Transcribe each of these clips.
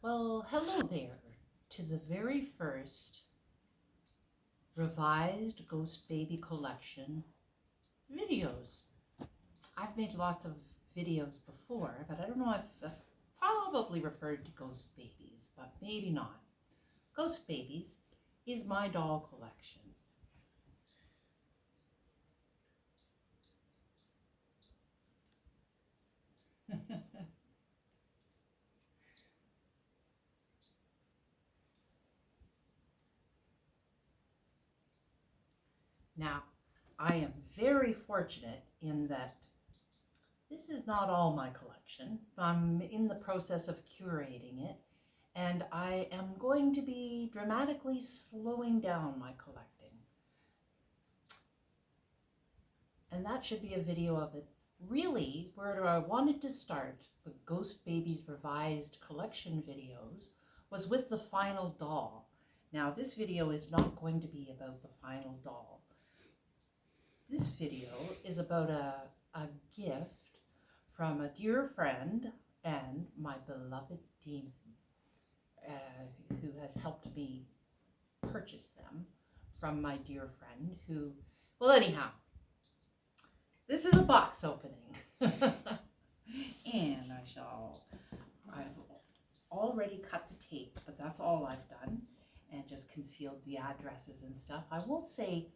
Well, hello there to the very first revised Ghost Baby Collection videos. I've made lots of videos before, but I don't know if I've probably referred to Ghost Babies, but maybe not. Ghost Babies is my doll collection. Now, I am very fortunate in that this is not all my collection. I'm in the process of curating it, and I am going to be dramatically slowing down my collecting. And that should be a video of it. Really, where I wanted to start the Ghost Babies Revised Collection videos was with the final doll. Now, this video is not going to be about the final doll. This video is about a gift from a dear friend and my beloved demon, who has helped me purchase them from my dear friend who, well, anyhow, this is a box opening. And I've already cut the tape, but that's all I've done, and just concealed the addresses and stuff. I won't say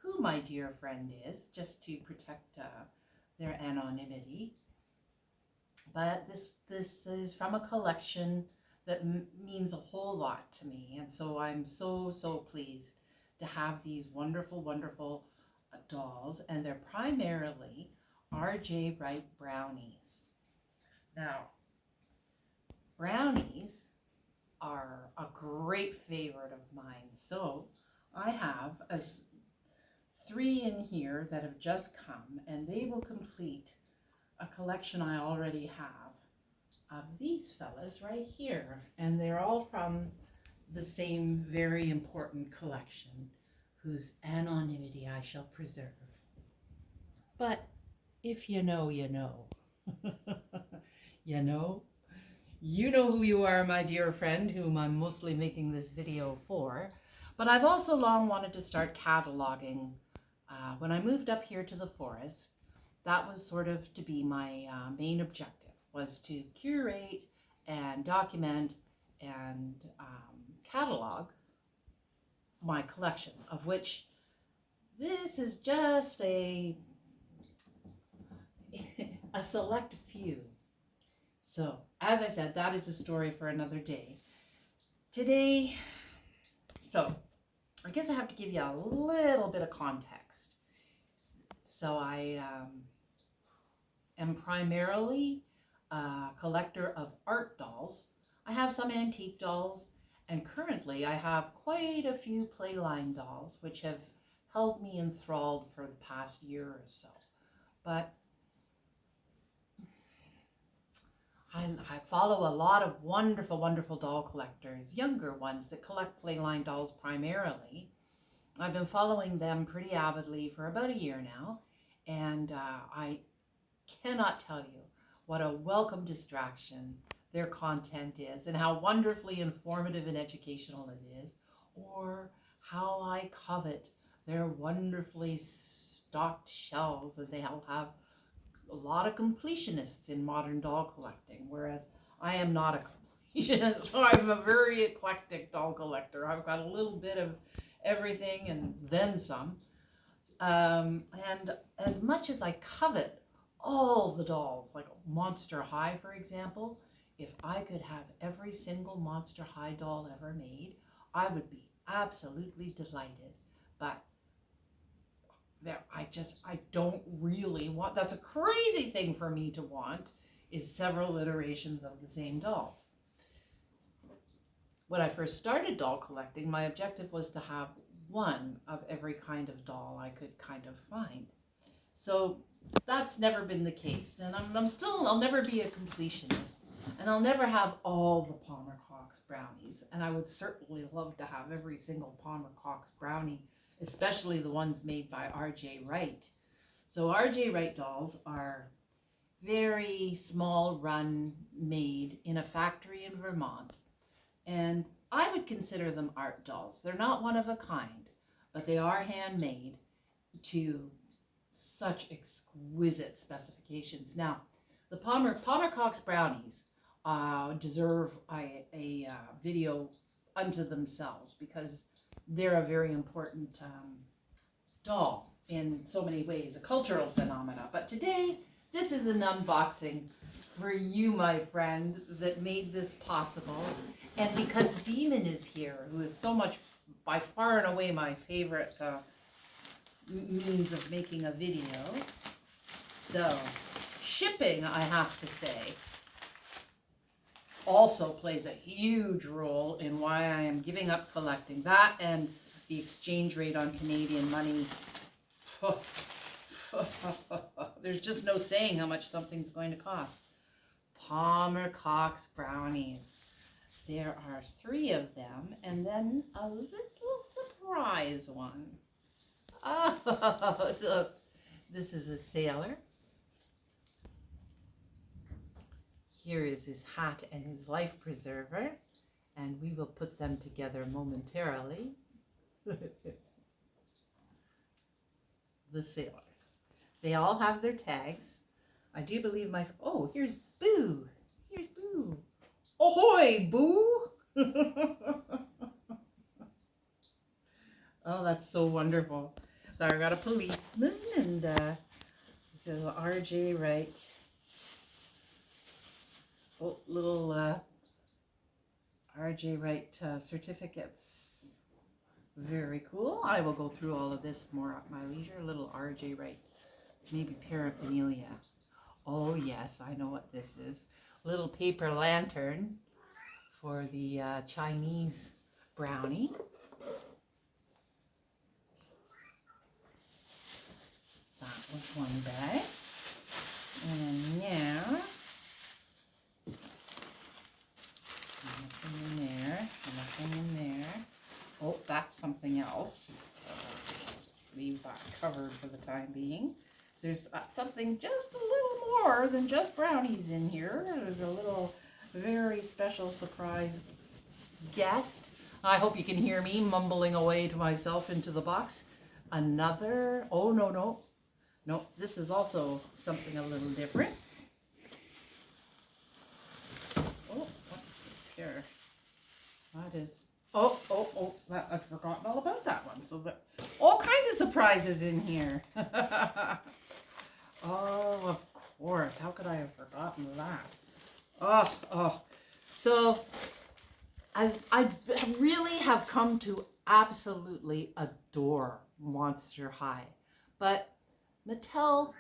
who my dear friend is, just to protect their anonymity. But this is from a collection that means a whole lot to me, and so I'm so pleased to have these wonderful dolls, and they're primarily R.J. Wright brownies. Now, brownies are a great favorite of mine, so I have three in here that have just come, and they will complete a collection I already have of these fellas right here, and they're all from the same very important collection whose anonymity I shall preserve. But if you know, you know. You know? You know who you are, my dear friend, whom I'm mostly making this video for. But I've also long wanted to start cataloging. When I moved up here to the forest, that was sort of to be my main objective, was to curate and document and catalog my collection, of which this is just a select few. So, as I said, that is a story for another day. Today, so I guess I have to give you a little bit of context. So I am primarily a collector of art dolls. I have some antique dolls, and currently I have quite a few Playline dolls, which have held me enthralled for the past year or so. But I follow a lot of wonderful doll collectors, younger ones that collect Playline dolls primarily. I've been following them pretty avidly for about a year now, and I cannot tell you what a welcome distraction their content is, and how wonderfully informative and educational it is, or how I covet their wonderfully stocked shelves, and they'll have a lot of completionists in modern doll collecting, whereas I am not a completionist. I'm a very eclectic doll collector. I've got a little bit of everything and then some. And as much as I covet all the dolls, like Monster High, for example, if I could have every single Monster High doll ever made, I would be absolutely delighted. But I don't really want, that's a crazy thing for me to want, is several iterations of the same dolls. When I first started doll collecting, my objective was to have one of every kind of doll I could kind of find. So that's never been the case, and I'll never be a completionist, and I'll never have all the Palmer Cox brownies, and I would certainly love to have every single Palmer Cox brownie, especially the ones made by R.J. Wright. So R.J. Wright dolls are very small run, made in a factory in Vermont, And I would consider them art dolls. They're not one of a kind, but they are handmade to such exquisite specifications. Now, the Palmer Cox brownies deserve a video unto themselves because they're a very important doll in so many ways, a cultural phenomena. But today, this is an unboxing for you, my friend, that made this possible. And because Demon is here, who is so much, by far and away, my favorite means of making a video. So, shipping, I have to say, also plays a huge role in why I am giving up collecting. That and the exchange rate on Canadian money. There's just no saying how much something's going to cost. Palmer Cox brownies. There are 3 of them, and then a little surprise one. Oh, so this is a sailor. Here is his hat and his life preserver, and we will put them together momentarily. The sailor. They all have their tags. I do believe oh, here's Boo. Here's Boo. Ahoy, Boo! Oh, that's so wonderful. So I got a policeman and this is R.J. Wright. Oh, little R.J. Wright certificates. Very cool. I will go through all of this more at my leisure. Little R.J. Wright. Maybe paraphernalia. Oh, yes, I know what this is. Little paper lantern for the Chinese brownie. That was one bag. And now, nothing in there, nothing in there. Oh, that's something else. Leave that covered for the time being. There's something just a little more than just brownies in here. There's a little very special surprise guest. I hope you can hear me mumbling away to myself into the box. Another, oh no, this is also something a little different. Oh, what's this here? That is, oh, I've forgotten all about that one. So all kinds of surprises in here. Oh, of course. How could I have forgotten that? Oh. So, as I really have come to absolutely adore Monster High, but Mattel,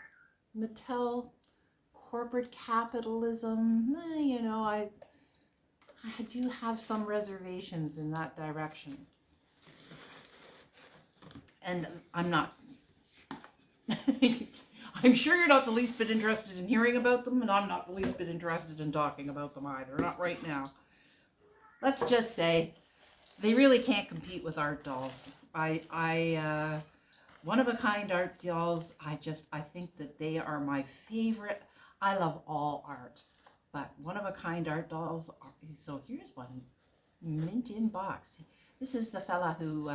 corporate capitalism, you know, I do have some reservations in that direction. And I'm not... I'm sure you're not the least bit interested in hearing about them, and I'm not the least bit interested in talking about them either. Not right now. Let's just say they really can't compete with art dolls. One-of-a-kind art dolls, I think that they are my favorite. I love all art, but one-of-a-kind art dolls are, so here's one, mint in box. This is the fella who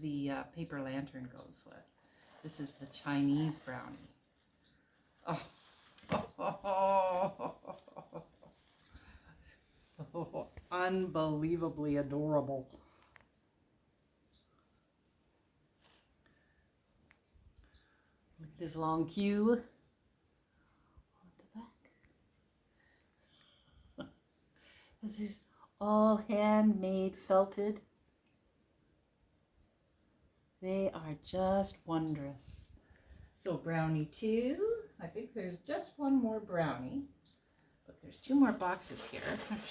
the paper lantern goes with. This is the Chinese brownie. Oh, unbelievably adorable. Look at his long queue. On the back. This is all handmade, felted. They are just wondrous. So brownie 2. I think there's just one more brownie, but there's 2 more boxes here.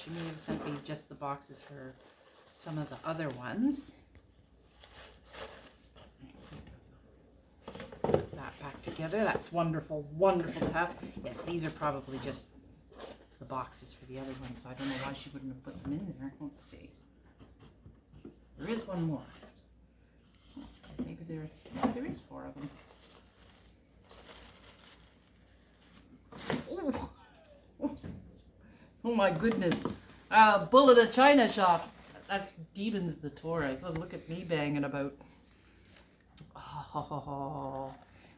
She may have sent me just the boxes for some of the other ones. Put that back together. That's wonderful, wonderful to have. Yes, these are probably just the boxes for the other ones. I don't know why she wouldn't have put them in there. Let's see. There is one more. Maybe there is 4 of them. Oh my goodness. Bull at a china shop. That's Demons the Taurus. Oh, look at me banging about. Oh,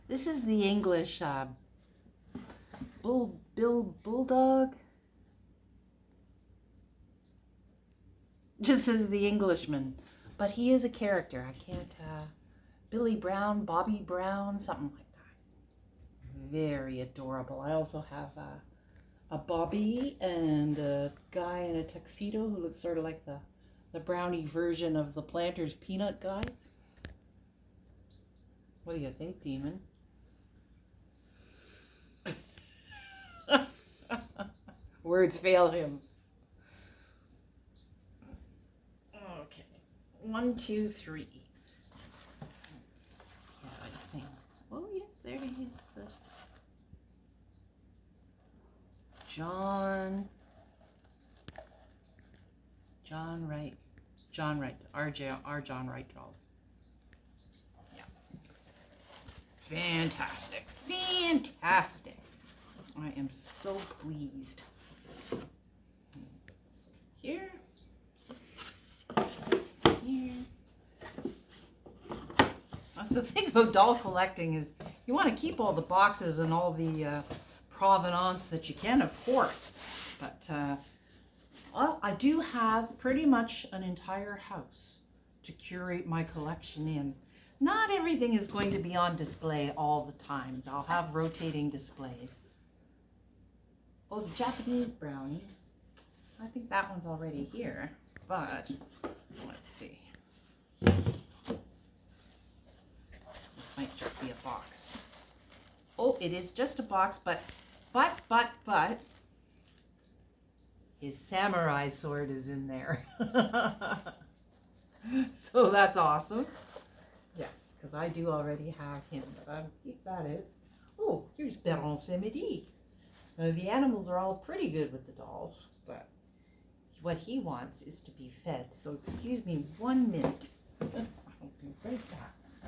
this is the English Bulldog. Just as the Englishman, but he is a character. I can't. Billy Brown, Bobby Brown, something like that. Very adorable. I also have a Bobby and a guy in a tuxedo who looks sort of like the brownie version of the Planters peanut guy. What do you think, Demon? Words fail him. Okay. 1, 2, 3. Yeah, I think. Oh, yes, there he is. The John Wright. John Wright. Our John Wright dolls. Yeah. Fantastic. Fantastic. I am so pleased. Here. Here. That's the thing about doll collecting is you want to keep all the boxes and all the provenance that you can, of course. But well, I do have pretty much an entire house to curate my collection in. Not everything is going to be on display all the time. I'll have rotating displays. Oh, the Japanese brownie. I think that one's already here, but let's see. This might just be a box. Oh, it is just a box, but his samurai sword is in there. So that's awesome. Yes, because I do already have him, but I'll keep that out. Oh, here's Baron Samedi. The animals are all pretty good with the dolls, but what he wants is to be fed. So excuse me 1 minute. I'll be right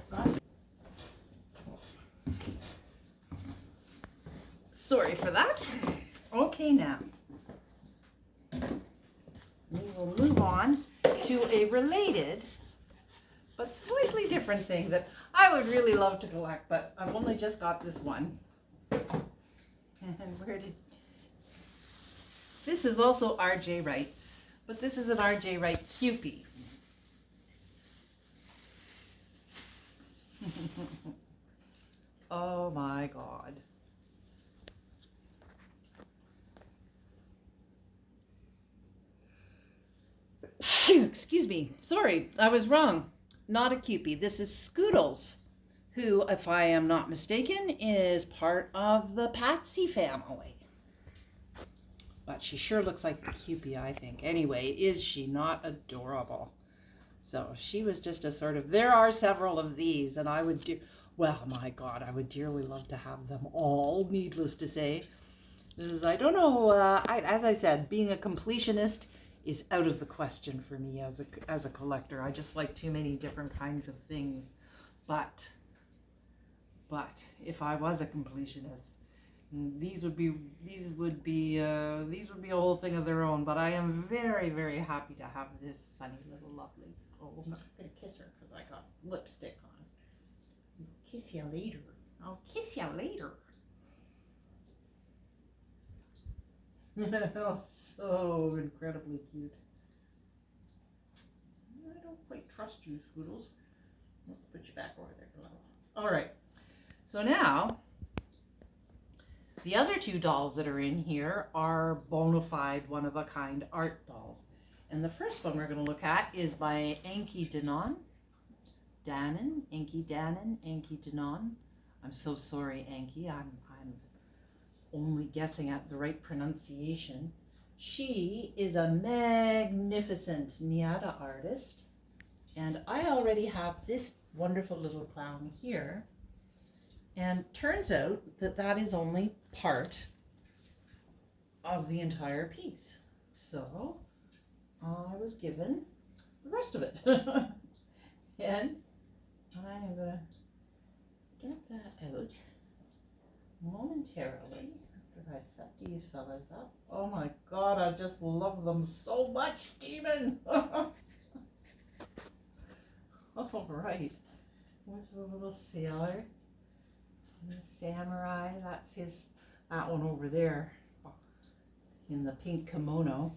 back. Sorry for that. Okay, now we will move on to a related but slightly different thing that I would really love to collect, but I've only just got this one. And where did... This is also R.J. Wright, but this is an R.J. Wright Kewpie. Oh my God. Excuse me. Sorry, I was wrong. Not a Kewpie. This is Scoodles, who, if I am not mistaken, is part of the Patsy family. But she sure looks like a Kewpie, I think. Anyway, is she not adorable? So she was just a sort of, there are several of these, and I would well, my God, I would dearly love to have them all, needless to say. Because I don't know, as I said, being a completionist is out of the question for me as a collector. I just like too many different kinds of things. But if I was a completionist, these would be a whole thing of their own. But I am very, very happy to have this sunny little lovely. Oh, I'm not gonna kiss her because I got lipstick on. Kiss you later. I'll kiss you later. Oh, so incredibly cute. I don't quite trust you, Scoodles. Let's put you back over there for a little. All right. So now, the other two dolls that are in here are bona fide, one-of-a-kind art dolls. And the first one we're going to look at is by Enki Danon. Enki Danon. I'm so sorry, Enki. I'm only guessing at the right pronunciation. She is a magnificent Niata artist. And I already have this wonderful little clown here. And turns out that that is only part of the entire piece. So I was given the rest of it. And I'm going to get that out momentarily. After I set these fellas up. Oh my God, I just love them so much, Demon. All right. Where's the little sailor? The samurai. That's his. That one over there, in the pink kimono.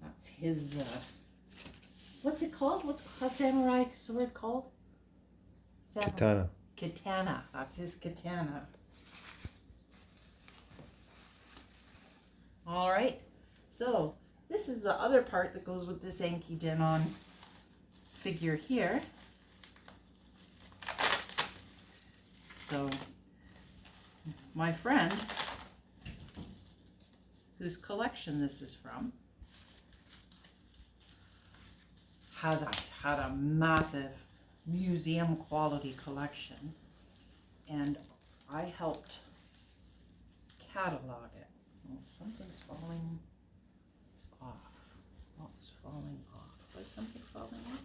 That's his. What's it called? What's a samurai sword called? Katana. Katana. That's his katana. All right. So this is the other part that goes with this Enki Denon figure here. So my friend, whose collection this is from, had a massive museum quality collection, and I helped catalog it. Oh, something's falling off. Oh, it's falling off. Was something falling off?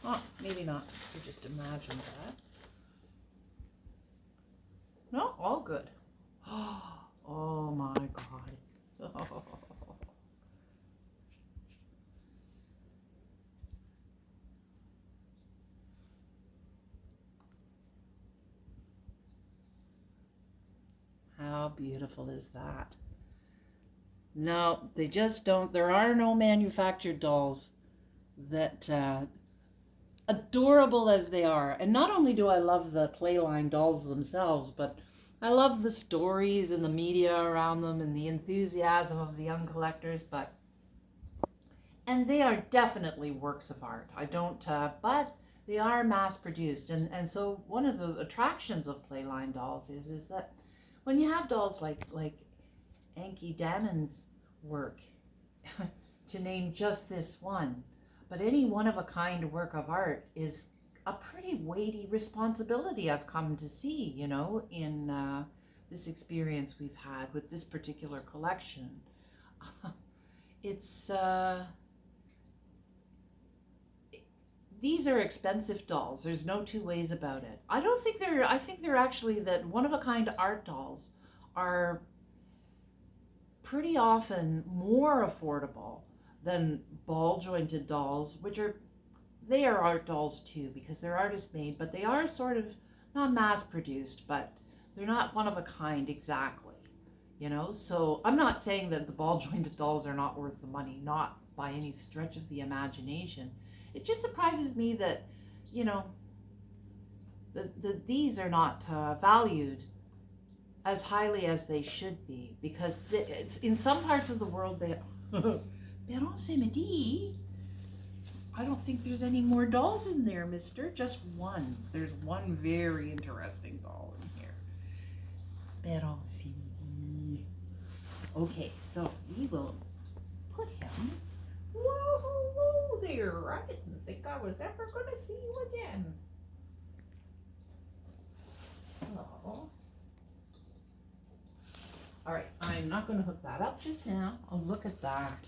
Oh, maybe not. You just imagined that. No, all good. Oh my God. How beautiful is that? No, they just don't. There are no manufactured dolls that, adorable as they are. And not only do I love the Playline dolls themselves, but I love the stories and the media around them and the enthusiasm of the young collectors. And they are definitely works of art. I don't, but they are mass produced. And so one of the attractions of Playline dolls is that when you have dolls like Enki Denon's work, to name just this one, but any one of a kind work of art is a pretty weighty responsibility, I've come to see, in this experience we've had with this particular collection. It's these are expensive dolls. There's no two ways about it. I think they're actually that one of a kind art dolls are pretty often more affordable than ball jointed dolls, they are art dolls too, because they're artist made, but they are sort of not mass produced, but they're not one of a kind exactly, So I'm not saying that the ball jointed dolls are not worth the money, not by any stretch of the imagination. It just surprises me that, these are not valued as highly as they should be, because it's in some parts of the world they. Pero c'est midi. I don't think there's any more dolls in there, mister. Just one. There's one very interesting doll in here. Pero c'est midi. Okay, so we will put him. Whoa, hello there. I didn't think I was ever going to see you again. So, all right, I'm not going to hook that up just now. Oh, look at that,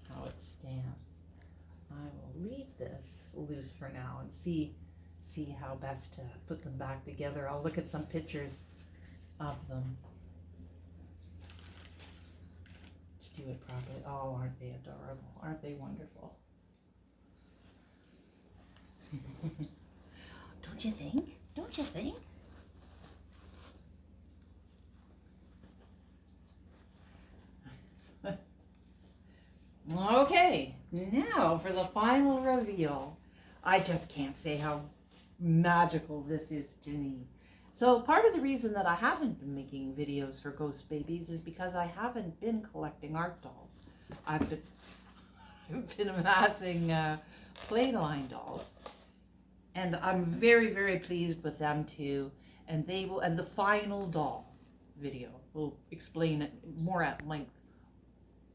how it stands. I will leave this loose for now and see how best to put them back together. I'll look at some pictures of them to do it properly. Oh, aren't they adorable? Aren't they wonderful? Don't you think? Don't you think? Okay, now for the final reveal. I just can't say how magical this is to me. So part of the reason that I haven't been making videos for Ghost Babies is because I haven't been collecting art dolls. I've been amassing Playline dolls, and I'm very, very pleased with them too. And the final doll video will explain it more at length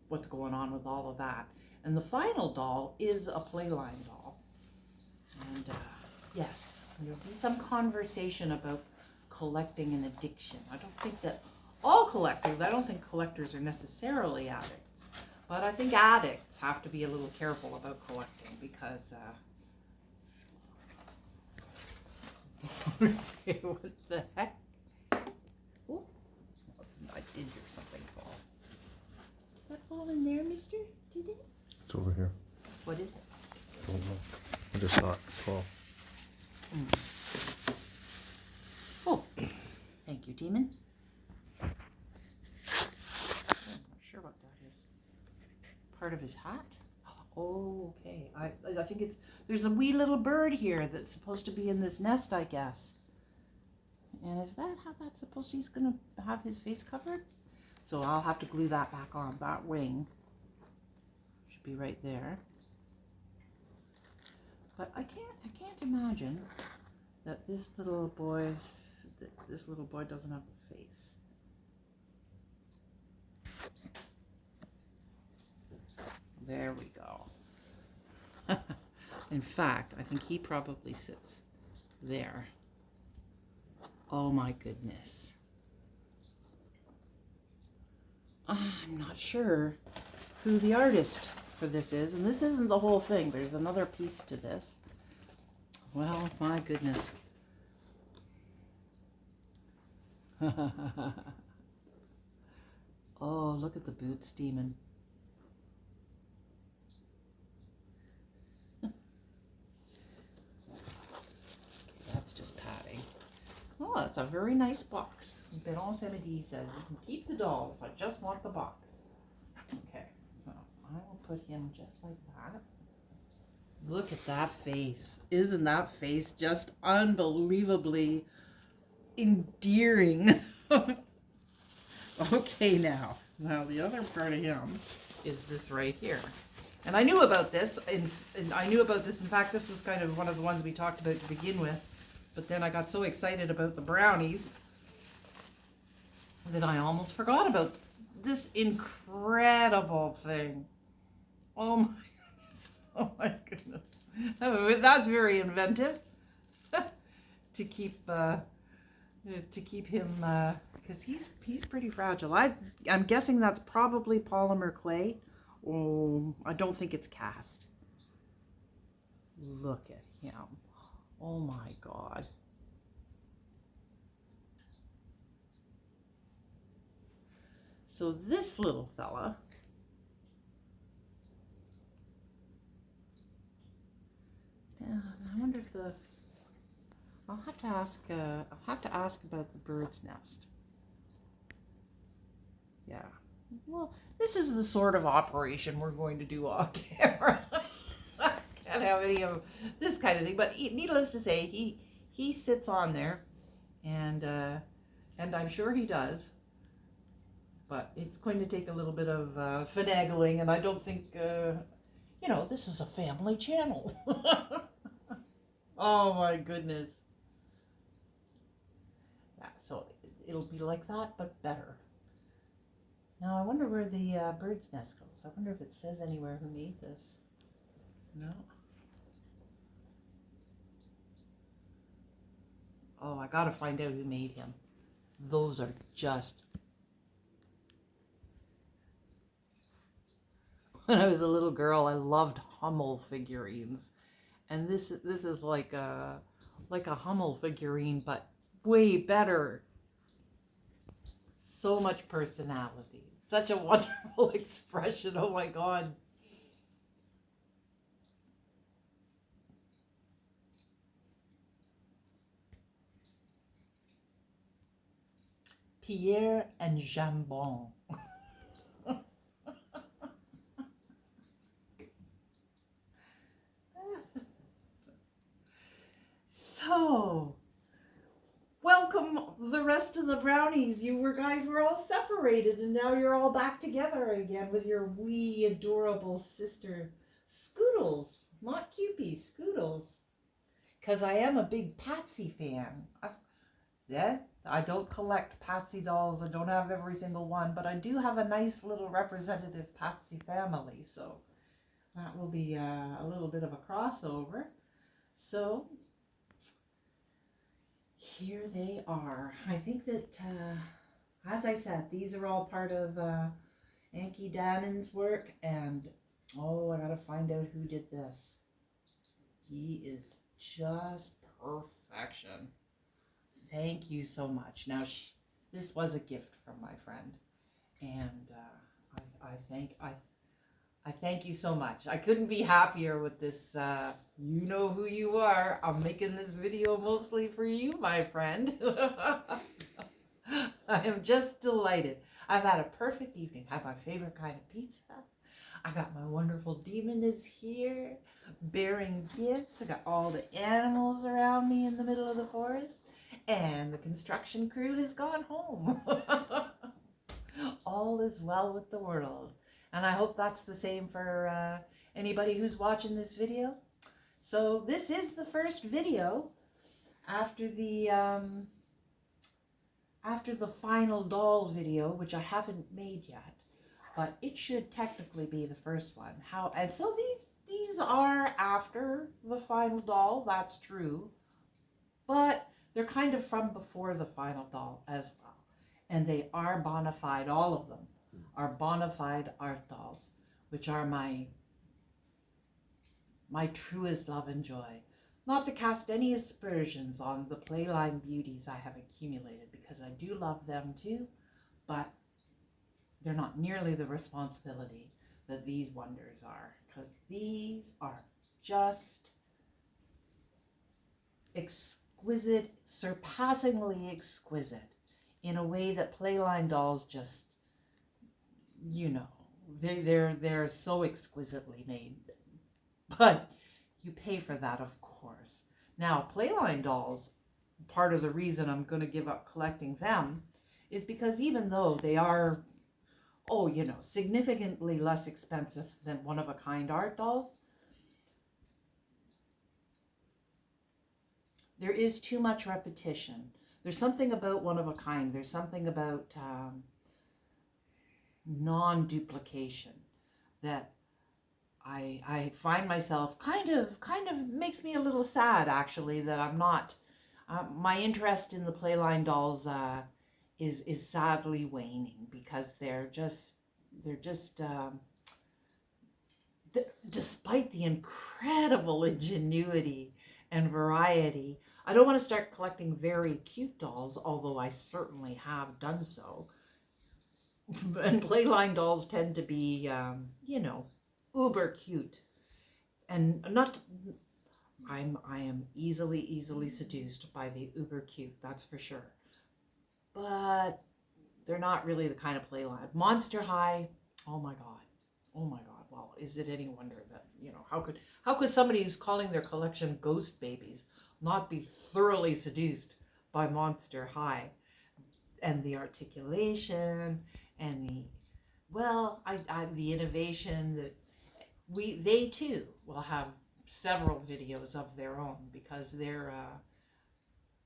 what's going on with all of that. And the final doll is a Playline doll. And yes, there'll be some conversation about collecting an addiction. I don't think collectors are necessarily addicts, but I think addicts have to be a little careful about collecting because what the heck? Ooh, did hear something fall. Did that fall in there, mister? Did it? It's over here. What is it? I don't know. I just saw it fall. Oh, thank you, Demon. I'm not sure what that is. Part of his hat? Oh, okay. I think it's, there's a wee little bird here that's supposed to be in this nest, I guess. And is that how that's supposed to, he's gonna have his face covered? So I'll have to glue that back on. That wing should be right there. But I can't imagine that this little boy doesn't have a face. There we go. In fact, I think he probably sits there. Oh my goodness. I'm not sure who the artist for this is, and this isn't the whole thing. There's another piece to this. Well, my goodness. Oh, look at the boots, Demon. That's just padding. Oh, that's a very nice box. Beron Samedi says, you can keep the dolls. I just want the box. Okay, so I will put him just like that. Look at that face. Isn't that face just unbelievably endearing? Okay, now the other part of him is this right here. And I knew about this, and I knew about this. In fact, this was kind of one of the ones we talked about to begin with. But then I got so excited about the brownies that I almost forgot about this incredible thing. Oh my goodness. Oh my goodness. Oh, that's very inventive. to keep him, because he's pretty fragile. I'm guessing that's probably polymer clay. Oh, I don't think it's cast. Look at him. Oh my God. So this little fella I wonder if I'll have to ask about the bird's nest. Yeah. Well, this is the sort of operation we're going to do off camera. Can't have any of this kind of thing, but needless to say, he sits on there, and I'm sure he does. But it's going to take a little bit of finagling, and I don't think this is a family channel. Oh my goodness. Yeah, so it'll be like that, but better. Now I wonder where the bird's nest goes. I wonder if it says anywhere who made this. No. Oh, I gotta find out who made him. Those are just... When I was a little girl, I loved Hummel figurines. And this is like a Hummel figurine, but way better. So much personality. Such a wonderful expression. Oh my God. Pierre and Jambon. So, welcome the rest of the brownies. You guys were all separated, and now you're all back together again with your wee adorable sister Scoodles, not Cupie, Scoodles. Because I am a big Patsy fan. I don't collect Patsy dolls. I don't have every single one, but I do have a nice little representative Patsy family. So that will be a little bit of a crossover. So here they are. I think that, as I said, these are all part of Anki Dannon's work. And, oh, I gotta find out who did this. He is just perfection. Thank you so much. Now, this was a gift from my friend, and I thank you so much. I couldn't be happier with this. You know who you are. I'm making this video mostly for you, my friend. I am just delighted. I've had a perfect evening. I have my favorite kind of pizza. I got my wonderful demon is here, bearing gifts. I got all the animals around me in the middle of the forest, and the construction crew has gone home. All is well with the world. And I hope that's the same for anybody who's watching this video. So this is the first video after the final doll video, which I haven't made yet, but it should technically be the first one. And so these are after the final doll, that's true, but they're kind of from before the final doll as well. And they are bona fide, all of them are bona fide art dolls, which are my truest love and joy. Not to cast any aspersions on the Playline beauties I have accumulated, because I do love them too, but they're not nearly the responsibility that these wonders are, because these are just exquisite, surpassingly exquisite, in a way that Playline dolls just, you know, they're so exquisitely made. But you pay for that, of course. Now, Playline dolls, part of the reason I'm going to give up collecting them is because even though they are, significantly less expensive than one-of-a-kind art dolls, there is too much repetition. There's something about one-of-a-kind. There's something about non-duplication that I find myself kind of makes me a little sad, actually, that I'm not, my interest in the Playline dolls is sadly waning, because they're just despite the incredible ingenuity and variety. I don't want to start collecting very cute dolls, although I certainly have done so. And Playline dolls tend to be, uber cute, and I am easily seduced by the uber cute, that's for sure. But they're not really the kind of Playline. Monster High, oh my god. Well, is it any wonder that, how could somebody who's calling their collection Ghost Babies not be thoroughly seduced by Monster High and the articulation and the innovation that they too will have several videos of their own, because they're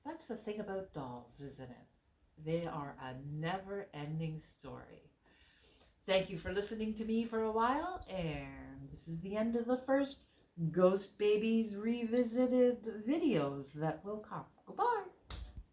that's the thing about dolls, isn't it? They are a never-ending story. Thank you for listening to me for a while, and this is the end of the first Ghost Babies Revisited videos that will come. Goodbye.